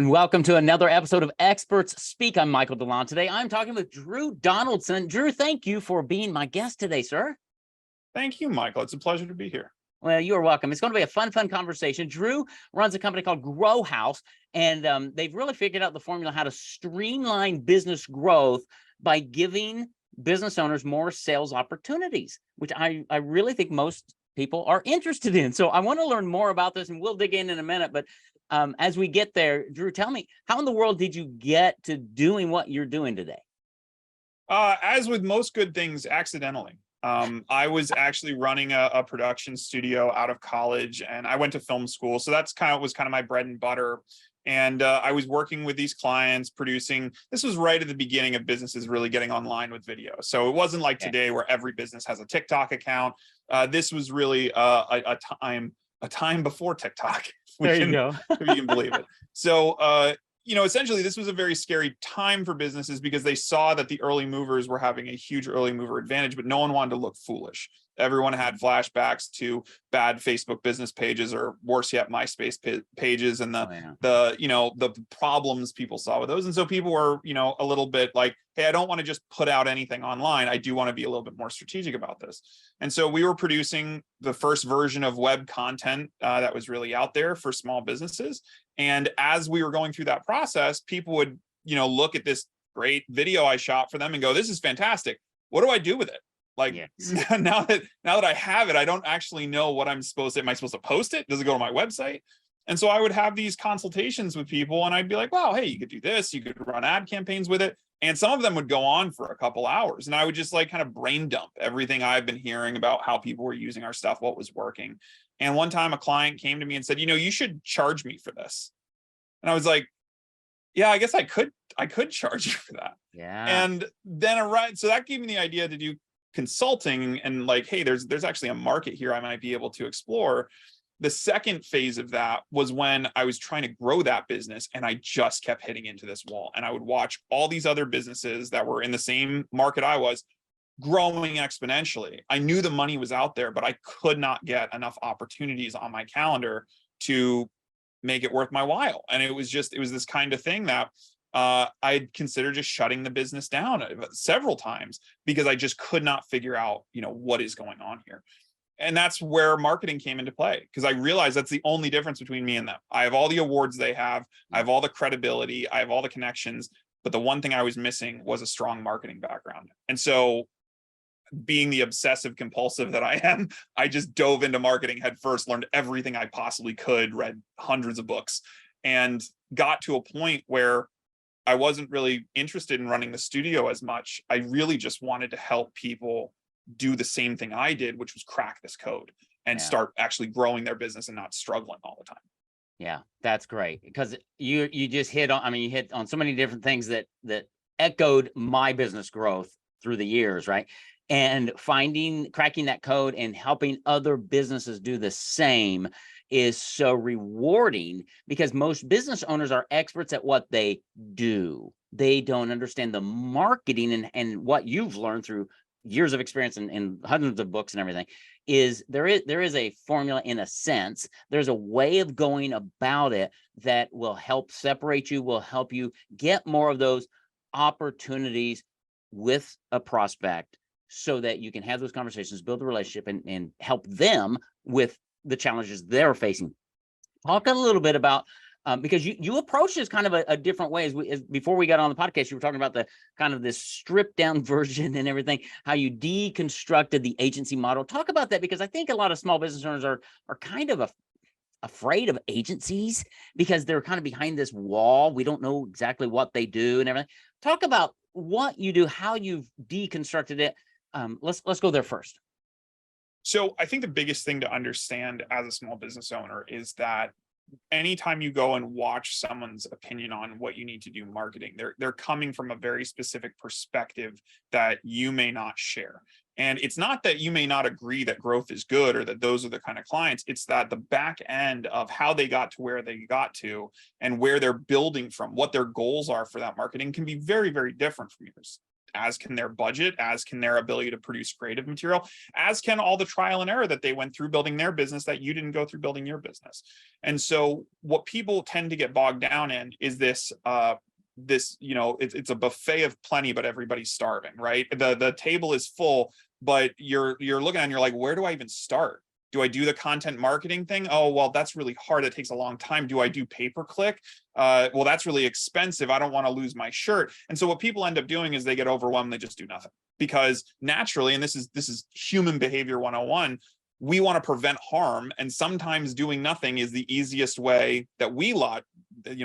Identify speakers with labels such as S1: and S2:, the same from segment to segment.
S1: And welcome to another episode of Experts Speak. I'm Michael DeLon. Today, I'm talking with Drew Donaldson. Drew, thank you for being my guest today, sir.
S2: Thank you, Michael. It's a pleasure to be here.
S1: Well, you are welcome. It's going to be a fun conversation. Drew runs a company called Grow House, and they've really figured out the formula how to streamline business growth by giving business owners more sales opportunities, which I really think most people are interested in. So I want to learn more about this, and we'll dig in a minute. But as we get there, Drew, tell me, how in the world did you get to doing what you're doing today?
S2: As with most good things, accidentally. I was actually running a production studio out of college, and I went to film school. So that's kind of my bread and butter. And I was working with these clients producing. This was right at the beginning of businesses really getting online with video. So it wasn't like today where every business has a TikTok account. This was really a time before TikTok.
S1: There you go.
S2: If you can believe it. So, essentially this was a very scary time for businesses because they saw that the early movers were having a huge early mover advantage, but no one wanted to look foolish. Everyone had flashbacks to bad Facebook business pages, or worse yet, MySpace pages, and the problems people saw with those. And so people were, a little bit like, hey, I don't want to just put out anything online. I do want to be a little bit more strategic about this. And so we were producing the first version of web content that was really out there for small businesses. And as we were going through that process, people would, look at this great video I shot for them and go, this is fantastic. What do I do with it? Like, now that I have it, I don't actually know what I'm supposed to. Am I supposed to post it? Does it go to my website? And so I would have these consultations with people, and I'd be like, wow, hey, you could do this. You could run ad campaigns with it. And some of them would go on for a couple hours, and I would just kind of brain dump everything I've been hearing about how people were using our stuff, what was working. And one time a client came to me and said, you should charge me for this. And I was like, yeah, I guess I could charge you for that.
S1: Yeah.
S2: And then so that gave me the idea to do consulting, and like, hey, there's actually a market here I might be able to explore. The second phase of that was when I was trying to grow that business, and I just kept hitting into this wall. And I would watch all these other businesses that were in the same market I was growing exponentially. I knew the money was out there, but I could not get enough opportunities on my calendar to make it worth my while. And it was this kind of thing that I'd consider just shutting the business down several times because I just could not figure out, what is going on here. And that's where marketing came into play, because I realized that's the only difference between me and them. I have all the awards they have. I have all the credibility. I have all the connections. But the one thing I was missing was a strong marketing background. And so, being the obsessive compulsive that I am, I just dove into marketing head first, learned everything I possibly could, read hundreds of books, and got to a point where I wasn't really interested in running the studio as much. I really just wanted to help people do the same thing I did, which was crack this code and start actually growing their business and not struggling all the time.
S1: Yeah, that's great, because you just hit on so many different things that echoed my business growth through the years, right? And cracking that code and helping other businesses do the same is so rewarding, because most business owners are experts at what they do. They don't understand the marketing, and what you've learned through years of experience and hundreds of books and everything is there is a formula. In a sense, there's a way of going about it that will help separate you, will help you get more of those opportunities with a prospect, so that you can have those conversations, build a relationship, and help them with the challenges they're facing. Talk a little bit about, because you approach this kind of a different way. Before we got on the podcast, you were talking about the kind of this stripped down version and everything, how you deconstructed the agency model. Talk about that, because I think a lot of small business owners are kind of afraid of agencies because they're kind of behind this wall. We don't know exactly what they do and everything. Talk about what you do, how you've deconstructed it. Let's go there first.
S2: So I think the biggest thing to understand as a small business owner is that anytime you go and watch someone's opinion on what you need to do marketing, they're coming from a very specific perspective that you may not share. And it's not that you may not agree that growth is good or that those are the kind of clients. It's that the back end of how they got to where they got to and where they're building from, what their goals are for that marketing, can be very, very different from yours. as can their budget, as can their ability to produce creative material, as can all the trial and error that they went through building their business that you didn't go through building your business. And so what people tend to get bogged down in is this, it's a buffet of plenty, but everybody's starving, right? The table is full, but you're looking and you're like, where do I even start? Do I do the content marketing thing? Oh, well, that's really hard. It takes a long time. Do I do pay-per-click? Well, that's really expensive. I don't want to lose my shirt. And so what people end up doing is they get overwhelmed. They just do nothing, because naturally, and this is human behavior 101, we want to prevent harm. And sometimes doing nothing is the easiest way that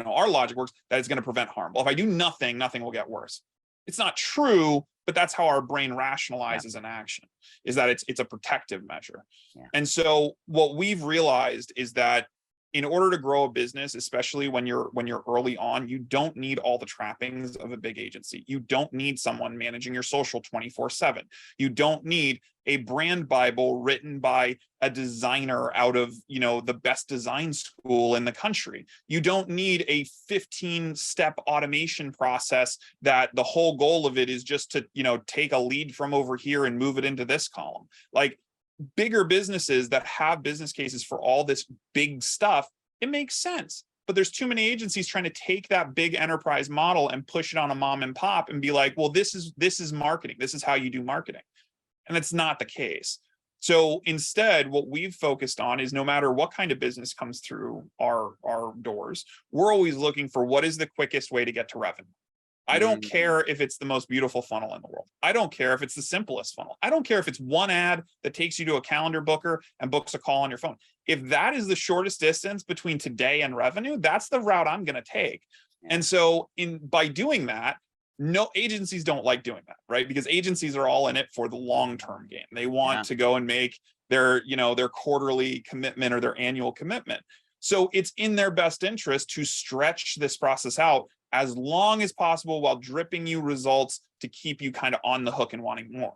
S2: our logic works, that it's going to prevent harm. Well, if I do nothing, nothing will get worse. It's not true, but that's how our brain rationalizes an action, is that it's a protective measure. Yeah. And so what we've realized is that in order to grow a business, especially when you're early on, you don't need all the trappings of a big agency. You don't need someone managing your social 24/7. You don't need a brand Bible written by a designer out of, the best design school in the country. You don't need a 15-step automation process that the whole goal of it is just to, take a lead from over here and move it into this column. Like, bigger businesses that have business cases for all this big stuff, it makes sense. But there's too many agencies trying to take that big enterprise model and push it on a mom and pop and be like, well, this is marketing. This is how you do marketing. And it's not the case. So instead, what we've focused on is, no matter what kind of business comes through our doors, we're always looking for what is the quickest way to get to revenue. I don't care if it's the most beautiful funnel in the world. I don't care if it's the simplest funnel. I don't care if it's one ad that takes you to a calendar booker and books a call on your phone. If that is the shortest distance between today and revenue, that's the route I'm going to take. And so by doing that, no, agencies don't like doing that, right? Because agencies are all in it for the long-term game. They want to go and make their quarterly commitment or their annual commitment. So it's in their best interest to stretch this process out as long as possible while dripping you results to keep you kind of on the hook and wanting more.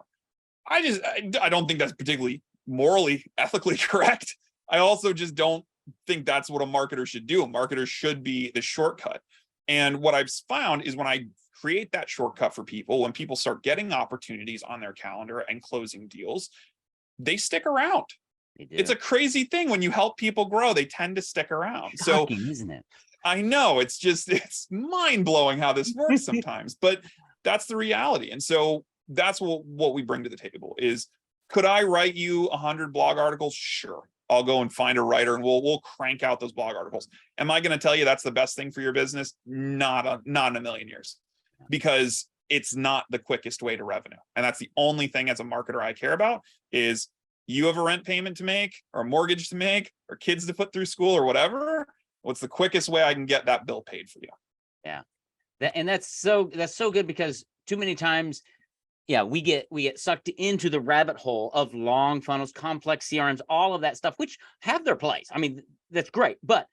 S2: I don't think that's particularly morally, ethically correct. I also just don't think that's what a marketer should do. A marketer should be the shortcut. And what I've found is, when I create that shortcut for people, when people start getting opportunities on their calendar and closing deals, they stick around. It's a crazy thing. When you help people grow, they tend to stick around.
S1: Shocking, isn't it?
S2: I know, it's mind-blowing how this works sometimes, but that's the reality. And so that's what we bring to the table is, could I write you 100 blog articles? Sure. I'll go and find a writer and we'll crank out those blog articles. Am I going to tell you that's the best thing for your business? Not in a million years, because it's not the quickest way to revenue. And that's the only thing as a marketer I care about is, you have a rent payment to make, or a mortgage to make, or kids to put through school, or whatever. What's the quickest way I can get that bill paid for you?
S1: Yeah. That's so good, because too many times, we get sucked into the rabbit hole of long funnels, complex CRMs, all of that stuff, which have their place. I mean, that's great, but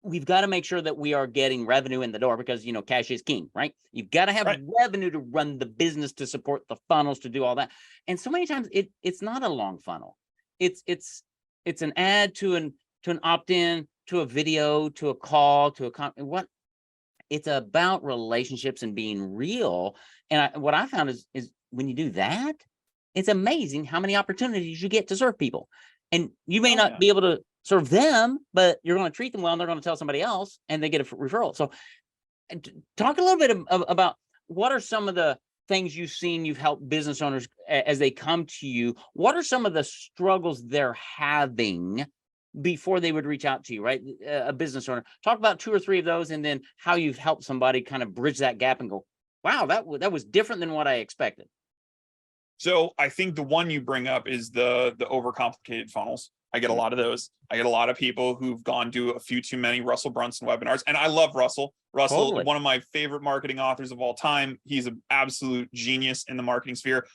S1: we've got to make sure that we are getting revenue in the door, because, cash is king, right? You've got to have revenue to run the business, to support the funnels, to do all that. And so many times it's not a long funnel. It's an ad to an opt-in, to a video, to a call, to a it's about relationships and being real. And what I found is when you do that, it's amazing how many opportunities you get to serve people. And you may not be able to serve them, but you're going to treat them well, and they're going to tell somebody else, and they get a referral. So talk a little bit about what are some of the things you've helped business owners as they come to you. What are some of the struggles they're having before they would reach out to you, right? A business owner. Talk about 2 or 3 of those, and then how you've helped somebody kind of bridge that gap and go, wow, that was different than what I expected.
S2: So I think the one you bring up is the overcomplicated funnels. I get a lot of those. I get a lot of people who've gone to a few too many Russell Brunson webinars. And I love Russell. Totally. One of my favorite marketing authors of all time. He's an absolute genius in the marketing sphere.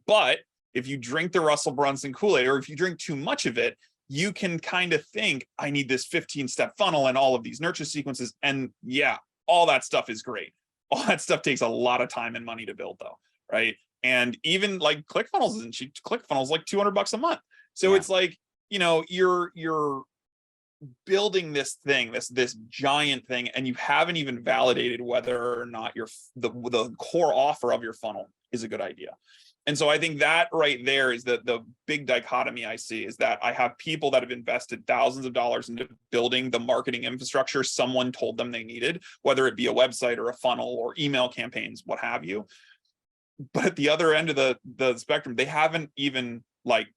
S2: But if you drink the Russell Brunson Kool-Aid, or if you drink too much of it, you can kind of think, I need this 15-step funnel and all of these nurture sequences. And all that stuff is great. All that stuff takes a lot of time and money to build, though, right? And even like ClickFunnels isn't cheap. ClickFunnels like $200 a month. So it's like, you're building this thing, this giant thing, and you haven't even validated whether or not the core offer of your funnel is a good idea. And so I think that right there is the big dichotomy I see, is that I have people that have invested thousands of dollars into building the marketing infrastructure someone told them they needed, whether it be a website or a funnel or email campaigns, what have you. But at the other end of the spectrum, they haven't even like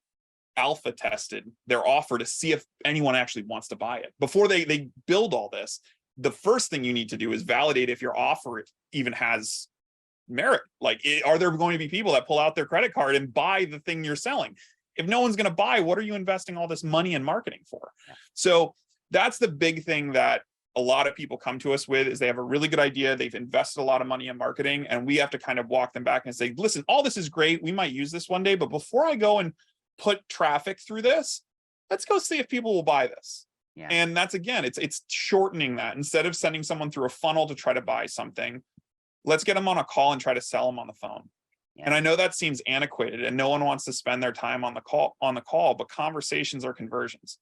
S2: alpha tested their offer to see if anyone actually wants to buy it. Before they build all this, the first thing you need to do is validate if your offer even has merit. Like, are there going to be people that pull out their credit card and buy the thing you're selling? If no one's going to buy, what are you investing all this money in marketing for? So that's the big thing that a lot of people come to us with, is they have a really good idea. They've invested a lot of money in marketing, and we have to kind of walk them back and say, listen, all this is great. We might use this one day, but before I go and put traffic through this, let's go see if people will buy this. Yeah. And that's, again, it's shortening that. Instead of sending someone through a funnel to try to buy something, let's get them on a call and try to sell them on the phone. Yeah. And I know that seems antiquated and no one wants to spend their time on the call, but conversations are conversions.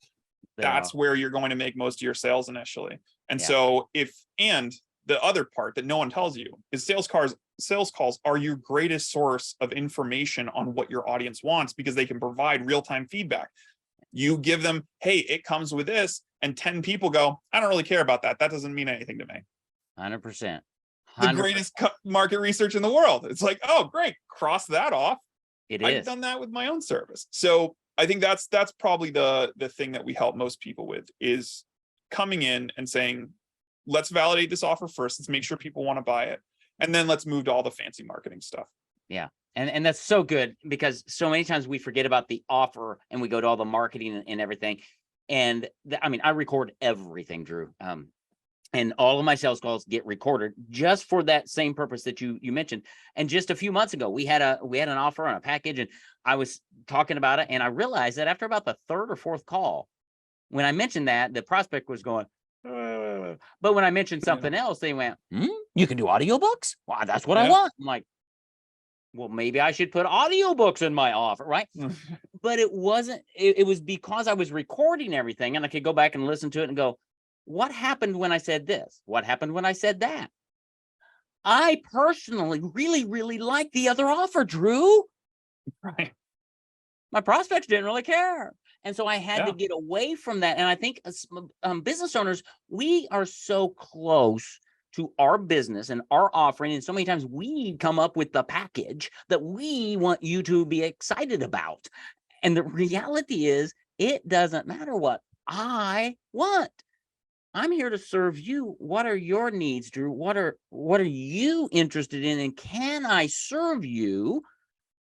S2: That's where you're going to make most of your sales initially. And so and the other part that no one tells you is sales calls are your greatest source of information on what your audience wants, because they can provide real-time feedback. You give them, hey, it comes with this, and 10 people go, I don't really care about that. That doesn't mean anything to me.
S1: 100%.
S2: The greatest market research in the world. It's like, oh, great, cross that off. I've done that with my own service. So I think that's probably the thing that we help most people with, is coming in and saying, let's validate this offer first. Let's make sure people want to buy it. And then let's move to all the fancy marketing stuff. Yeah.
S1: And that's so good, because so many times we forget about the offer and we go to all the marketing and everything. And I record everything, Drew. And all of my sales calls get recorded just for that same purpose that you mentioned. And just a few months ago, we had an offer on a package, and I was talking about it, and I realized that after about the third or fourth call, when I mentioned that, the prospect was going, but when I mentioned something else, they went, you can do audiobooks? Wow, that's what I want. I'm like, well, maybe I should put audiobooks in my offer, right? But it wasn't, it was because I was recording everything, and I could go back and listen to it and go, what happened when I said this? What happened when I said that? I personally really, really like the other offer, Drew.
S2: Right.
S1: My prospects didn't really care. And so I had to get away from that. And I think business owners, we are so close to our business and our offering. And so many times we come up with the package that we want you to be excited about. And the reality is, it doesn't matter what I want. I'm here to serve you. What are your needs, Drew? What are you interested in? And can I serve you?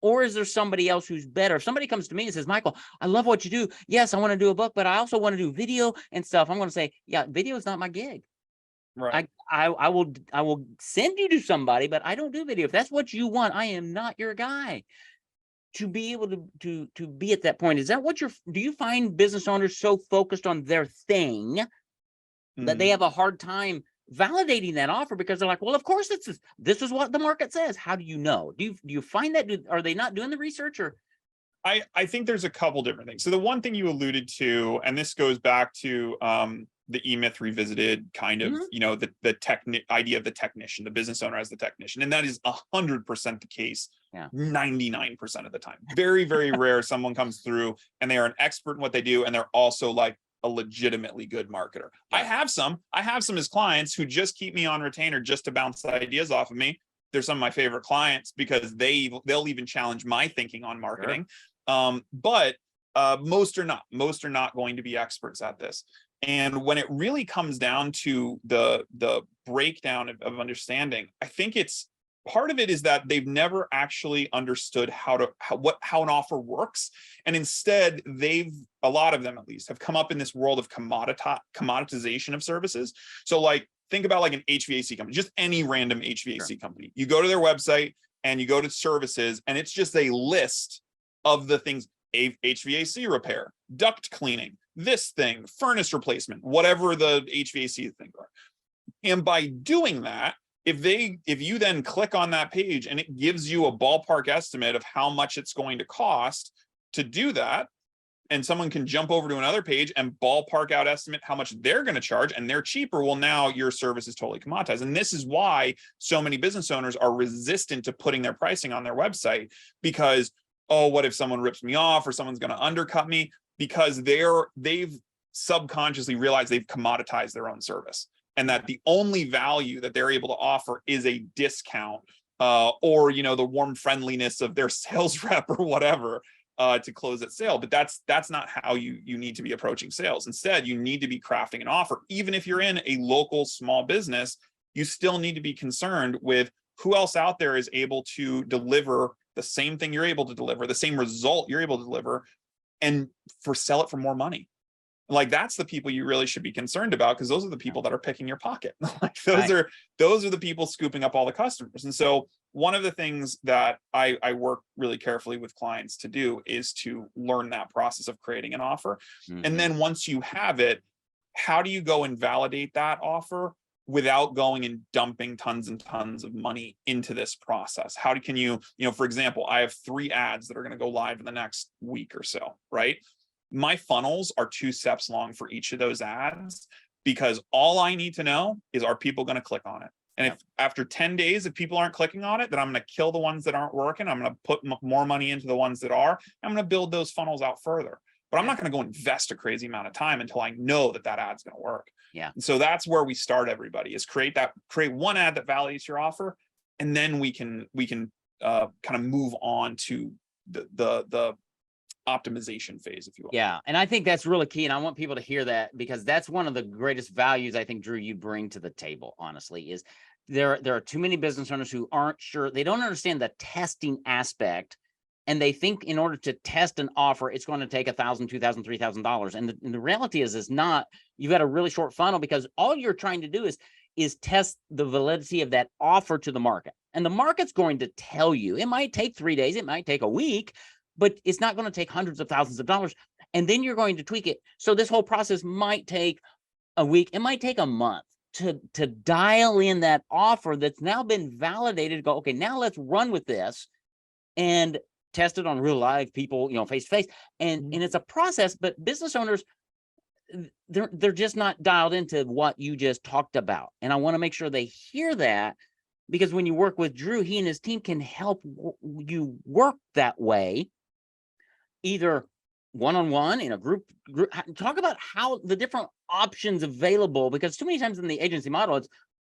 S1: Or is there somebody else who's better? If somebody comes to me and says, Michael, I love what you do. Yes, I want to do a book, but I also want to do video and stuff. I'm going to say, yeah, video is not my gig. Right. I will send you to somebody, but I don't do video. If that's what you want, I am not your guy. To be able to be at that point, is that what do you find business owners so focused on their thing that they have a hard time validating that offer, because they're like, well, of course this is what the market says. How do you know? Do you find that? Are they not doing the research? Or
S2: I think there's a couple different things. So the one thing you alluded to, and this goes back to the E-Myth Revisited, kind of, the idea of the technician, the business owner as the technician. And that is 100% the case, 99% of the time. Very, very rare someone comes through and they are an expert in what they do, and they're also like a legitimately good marketer. I have some as clients who just keep me on retainer just to bounce ideas off of me. They're some of my favorite clients because they'll even challenge my thinking on marketing. But most are not going to be experts at this. And when it really comes down to the breakdown of understanding, I think part of it is that they've never actually understood how an offer works. And instead, a lot of them at least, have come up in this world of commoditization of services. So like, think about like an HVAC company, just any random HVAC company. You go to their website and you go to services, and it's just a list of the things: HVAC repair, duct cleaning, this thing, furnace replacement, whatever the HVAC things are. And by doing that, if you then click on that page and it gives you a ballpark estimate of how much it's going to cost to do that, and someone can jump over to another page and ballpark out estimate how much they're going to charge, and they're cheaper. Well, now your service is totally commoditized. And this is why so many business owners are resistant to putting their pricing on their website, because, oh, what if someone rips me off or someone's going to undercut me? Because they've subconsciously realized they've commoditized their own service, and that the only value that they're able to offer is a discount, or, you know, the warm friendliness of their sales rep or whatever, to close that sale. But that's not how you need to be approaching sales. Instead, you need to be crafting an offer. Even if you're in a local small business, you still need to be concerned with who else out there is able to deliver the same thing you're able to deliver, the same result you're able to deliver, and sell it for more money. Like, that's the people you really should be concerned about, because those are the people that are picking your pocket. Like, those are the people scooping up all the customers. And so one of the things that I work really carefully with clients to do is to learn that process of creating an offer. And then once you have it, how do you go and validate that offer without going and dumping tons and tons of money into this process? How can you, for example, I have 3 ads that are going to go live in the next week or so, right? My funnels are 2 steps long for each of those ads, because all I need to know is, are people going to click on it? And if after 10 days, if people aren't clicking on it, then I'm going to kill the ones that aren't working. I'm going to put more money into the ones that are. I'm going to build those funnels out further. But I'm not going to go invest a crazy amount of time until I know that ad's going to work.
S1: Yeah.
S2: And so that's where we start everybody, is create one ad that validates your offer. And then we can kind of move on to the optimization phase, if you will.
S1: Yeah. And I think that's really key. And I want people to hear that, because that's one of the greatest values I think, Drew, you bring to the table, honestly, is there are too many business owners who aren't sure. They don't understand the testing aspect. And they think in order to test an offer, it's going to take $1,000, $2,000, $3,000. And the reality is not. You've got a really short funnel, because all you're trying to do is test the validity of that offer to the market. And the market's going to tell you. It might take 3 days, it might take a week, but it's not going to take hundreds of thousands of dollars. And then you're going to tweak it. So this whole process might take a week. It might take a month to dial in that offer that's now been validated. Go, okay, now let's run with this and test it on real live people, face to face. And it's a process, but business owners, they're just not dialed into what you just talked about. And I want to make sure they hear that, because when you work with Drew, he and his team can help you work that way, either one-on-one, in a group. Talk about how the different options available, because too many times in the agency model, it's,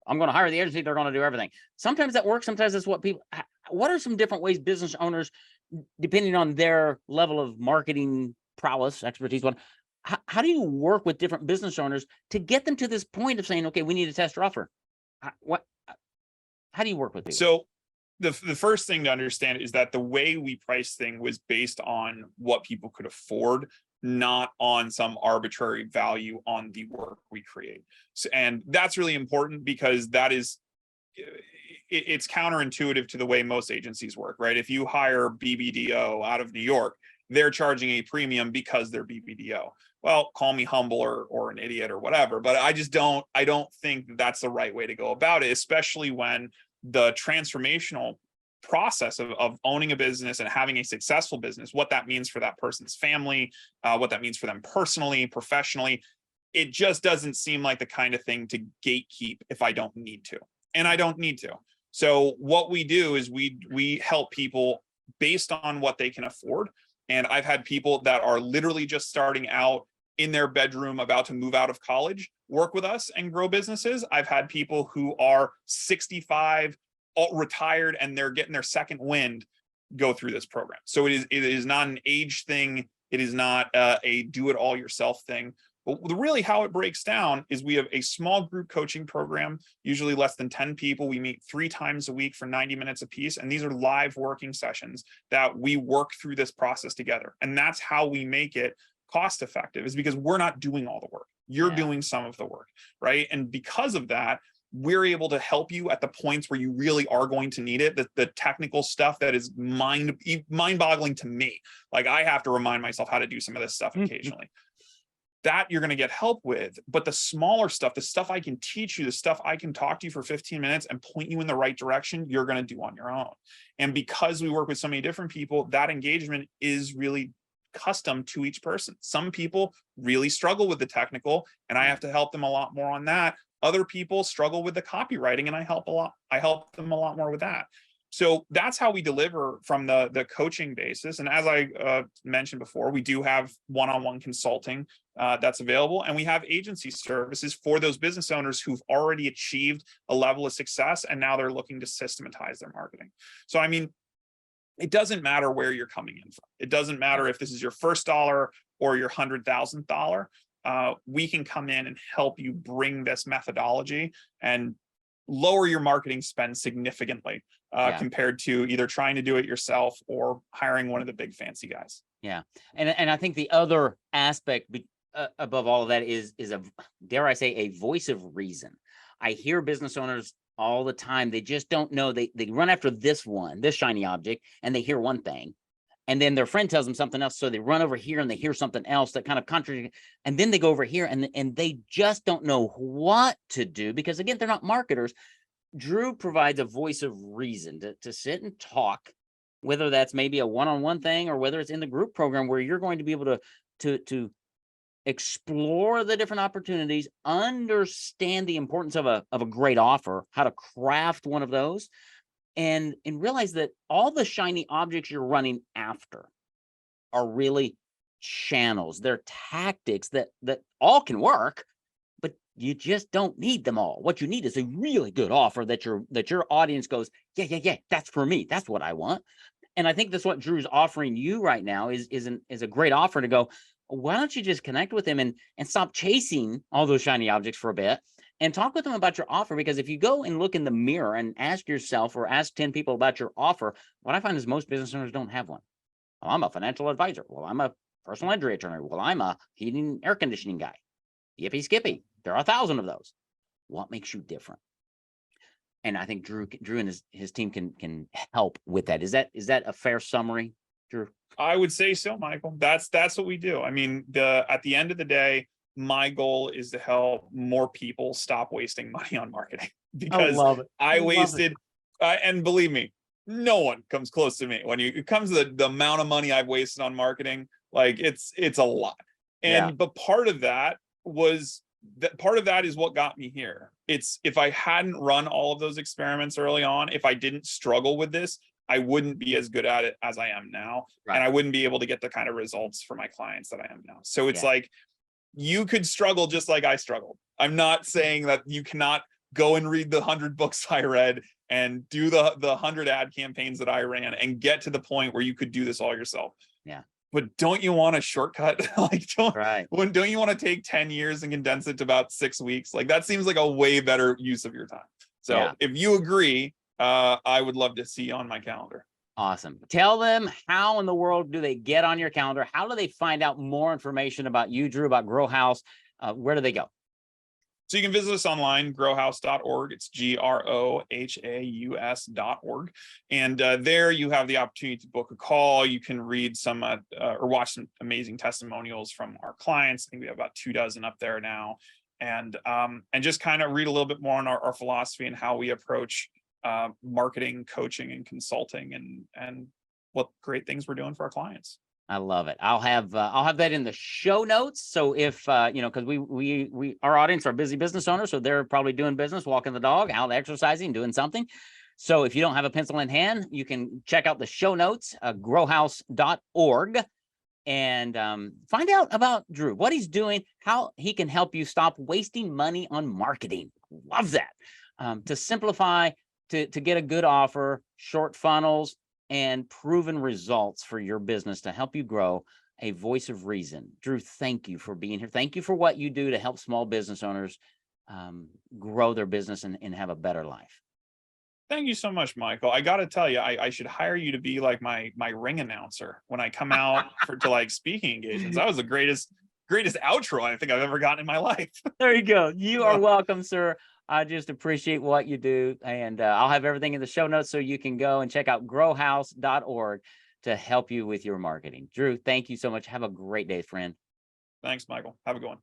S1: I'm going to hire the agency, they're going to do everything. Sometimes that works. Sometimes that's what are some different ways business owners, depending on their level of marketing prowess, expertise, how do you work with different business owners to get them to this point of saying, okay, we need to test your offer? How do you work with people?
S2: So the first thing to understand is that the way we price thing was based on what people could afford, not on some arbitrary value on the work we create. So, and that's really important, because it's counterintuitive to the way most agencies work, right? If you hire BBDO out of New York, they're charging a premium because they're BBDO. Well, call me humble or an idiot or whatever, but I don't think that's the right way to go about it, especially when the transformational process of owning a business and having a successful business, what that means for that person's family, what that means for them personally, professionally, it just doesn't seem like the kind of thing to gatekeep if I don't need to. And I don't need to. So what we do is we help people based on what they can afford. And I've had people that are literally just starting out in their bedroom, about to move out of college, work with us and grow businesses. I've had people who are 65, retired, and they're getting their second wind, go through this program. So it is not an age thing. It is not a do it all yourself thing. But really how it breaks down is we have a small group coaching program, usually less than 10 people. We meet 3 times a week for 90 minutes apiece. And these are live working sessions that we work through this process together. And that's how we make it cost effective, is because we're not doing all the work. You're doing some of the work, right? And because of that, we're able to help you at the points where you really are going to need it. The technical stuff that is mind-boggling to me. Like, I have to remind myself how to do some of this stuff occasionally. That you're going to get help with. But the smaller stuff, the stuff I can teach you, the stuff I can talk to you for 15 minutes and point you in the right direction, you're going to do on your own. And because we work with so many different people, that engagement is really custom to each person. Some people really struggle with the technical, and I have to help them a lot more on that. Other people struggle with the copywriting, and I help them a lot more with that. So that's how we deliver from the coaching basis. And as I mentioned before, we do have one-on-one consulting that's available, and we have agency services for those business owners who've already achieved a level of success, and now they're looking to systematize their marketing. So, I mean, it doesn't matter where you're coming in from. It doesn't matter if this is your first dollar or your $100,000. We can come in and help you bring this methodology and lower your marketing spend significantly compared to either trying to do it yourself or hiring one of the big fancy guys.
S1: Yeah. And I think the other aspect above all of that is a, dare I say, a voice of reason. I hear business owners all the time. They just don't know. They run after this shiny object, and they hear one thing. And then their friend tells them something else. So they run over here and they hear something else that kind of contradicts. And then they go over here and they just don't know what to do because, again, they're not marketers. Drew provides a voice of reason to sit and talk, whether that's maybe a one-on-one thing or whether it's in the group program where you're going to be able to explore the different opportunities, understand the importance of a great offer, how to craft one of those, and realize that all the shiny objects you're running after are really channels. They're tactics that all can work, but you just don't need them all. What you need is a really good offer that your audience goes, yeah, that's for me. That's what I want. And I think that's what Drew's offering you right now is a great offer to go, why don't you just connect with him and stop chasing all those shiny objects for a bit and talk with them about your offer? Because if you go and look in the mirror and ask yourself or ask 10 people about your offer, what I find is most business owners don't have one. Well, I'm a financial advisor. Well, I'm a personal injury attorney. Well, I'm a heating air conditioning guy. Yippee skippy. There are 1,000 of those. What makes you different? And I think Drew and his team can help with that. Is that a fair summary, Drew?
S2: I would say so, Michael. That's what we do. I mean, at the end of the day, my goal is to help more people stop wasting money on marketing because I wasted, and believe me, no one comes close to me. When it comes to the amount of money I've wasted on marketing, like it's a lot. But part of that is what got me here. It's if I hadn't run all of those experiments early on, if I didn't struggle with this, I wouldn't be as good at it as I am now. Right. And I wouldn't be able to get the kind of results for my clients that I am now. So it's like, you could struggle just like I struggled. I'm not saying that you cannot go and read the 100 books I read and do the 100 ad campaigns that I ran and get to the point where you could do this all yourself.
S1: Yeah.
S2: But don't you want a shortcut? Like, don't you want to take 10 years and condense it to about 6 weeks? Like, that seems like a way better use of your time. So if you agree, I would love to see you on my calendar.
S1: Awesome. Tell them, how in the world do they get on your calendar? How do they find out more information about you, Drew, about Grow House? Where do they go?
S2: So you can visit us online, growhouse.org. It's growhaus.org. And there you have the opportunity to book a call. You can read some or watch some amazing testimonials from our clients. I think we have about 24 up there now. And just kind of read a little bit more on our philosophy and how we approach marketing, coaching, and consulting, and what great things we're doing for our clients.
S1: I love it. I'll have that in the show notes. So if because we our audience are busy business owners, so they're probably doing business, walking the dog, out exercising, doing something. So if you don't have a pencil in hand, you can check out the show notes, growhaus.org, and find out about Drew, what he's doing, how he can help you stop wasting money on marketing. Love that. To simplify, to get a good offer, short funnels, and proven results for your business to help you grow. A voice of reason. Drew, thank you for being here. Thank you for what you do to help small business owners grow their business and have a better life.
S2: Thank you so much, Michael. I got to tell you, I should hire you to be like my ring announcer when I come out to like speaking engagements. That was the greatest outro I think I've ever gotten in my life.
S1: There you go. You are welcome, sir. I just appreciate what you do. And I'll have everything in the show notes so you can go and check out growhaus.org to help you with your marketing. Drew, thank you so much. Have a great day, friend.
S2: Thanks, Michael. Have a good one.